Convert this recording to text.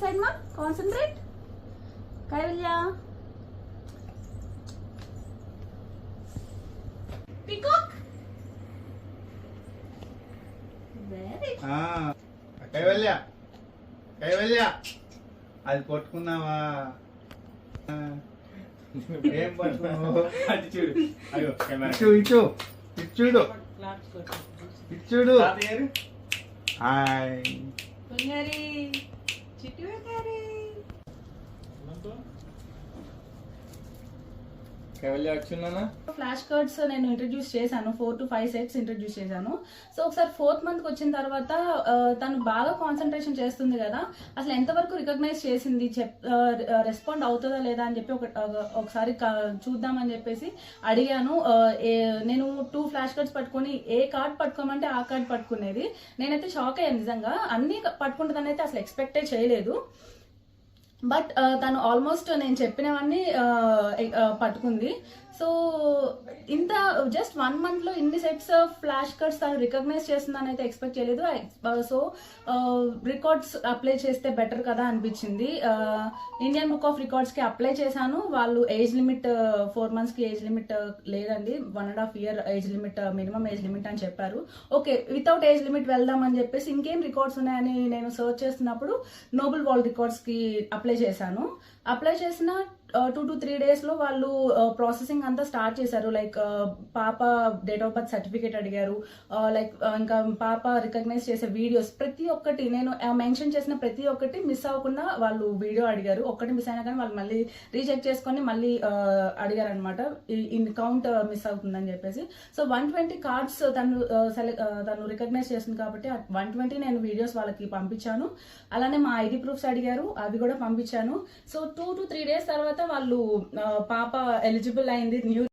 side, ma. Concentrate. Kaivalya. Peacock. Very. Kaivalya Kaivalya అది పట్టుకున్నావా? ఏం పట్టుకున్నావు? చూడు అయ్యో ఇచ్చు ఇచ్చు ఇచ్చుడు ఇచ్చుడు. Hi Bangari. Chittu Bangari. Kaivalya వచ్చిందన్నా. Flash cards నేను ఇంట్రడ్యూస్ చేశాను, 4 to 5 సెట్స్ ఇంట్రడ్యూస్ చేశాను. సో ఒకసారి 4th మంత్కి వచ్చిన తర్వాత తను బాగా కాన్సన్ట్రేషన్ చేస్తుంది కదా, అసలు ఎంతవరకు రికగ్నైజ్ చేసింది, రెస్పాండ్ అవుతుందా లేదా అని చెప్పి ఒకసారి చూద్దామని చెప్పేసి అడిగాను. నేను 2 ఫ్లాష్ కార్డ్స్ పట్టుకొని ఏ కార్డ్ పట్టుకోమంటే ఆ కార్డ్ పట్టుకునేది. నేనైతే షాక్ అయ్యాను నిజంగా, అన్ని పట్టుకుంటుందని అయితే అసలు ఎక్స్పెక్టే చేయలేదు. బట్ తను ఆల్మోస్ట్ నేను చెప్పినవన్నీ పట్టుకుంది. సో ఇంత జస్ట్ 1 మంత్లో ఇన్ని సెట్స్ ఫ్లాష్ కార్డ్స్ తను రికగ్నైజ్ చేస్తుందని అయితే ఎక్స్పెక్ట్ చేయలేదు. సో రికార్డ్స్ అప్లై చేస్తే బెటర్ కదా అనిపించింది. ఇండియన్ బుక్ ఆఫ్ రికార్డ్స్కి అప్లై చేశాను. వాళ్ళు ఏజ్ లిమిట్ 4 మంత్స్కి ఏజ్ లిమిట్ లేదండి, 1.5 year age limit, minimum age limit అని చెప్పారు. ఓకే, వితౌట్ ఏజ్ లిమిట్ వెళ్దామని చెప్పేసి ఇంకేం రికార్డ్స్ ఉన్నాయని నేను సర్చ్ చేస్తున్నప్పుడు నోబెల్ వరల్డ్ రికార్డ్స్కి అప్లై చేశాను. అప్లై చేసిన 2 to 3 డేస్లో వాళ్ళు ప్రాసెసింగ్ అంతా స్టార్ట్ చేశారు. లైక్ పాప డేట్ ఆఫ్ బర్త్ సర్టిఫికేట్ అడిగారు, లైక్ ఇంకా పాప రికగ్నైజ్ చేసే వీడియోస్ ప్రతి ఒక్కటి, నేను మెన్షన్ చేసిన ప్రతి ఒక్కటి మిస్ అవ్వకుండా వాళ్ళు వీడియో అడిగారు. ఒక్కటి మిస్ అయినా కానీ వాళ్ళు మళ్ళీ రీచెక్ చేసుకొని మళ్ళీ అడిగారు అనమాట, ఇన్ కౌంట్ మిస్ అవుతుందని చెప్పేసి. సో 120 కార్డ్స్ తను రికగ్నైజ్ చేసింది కాబట్టి 120 నేను వీడియోస్ వాళ్ళకి పంపించాను. అలానే మా ఐడి ప్రూఫ్స్ అడిగారు, అవి కూడా పంపించాను. సో 2 to 3 డేస్ తర్వాత వాళ్ళు పాప ఎలిజిబుల్ అయింది న్యూ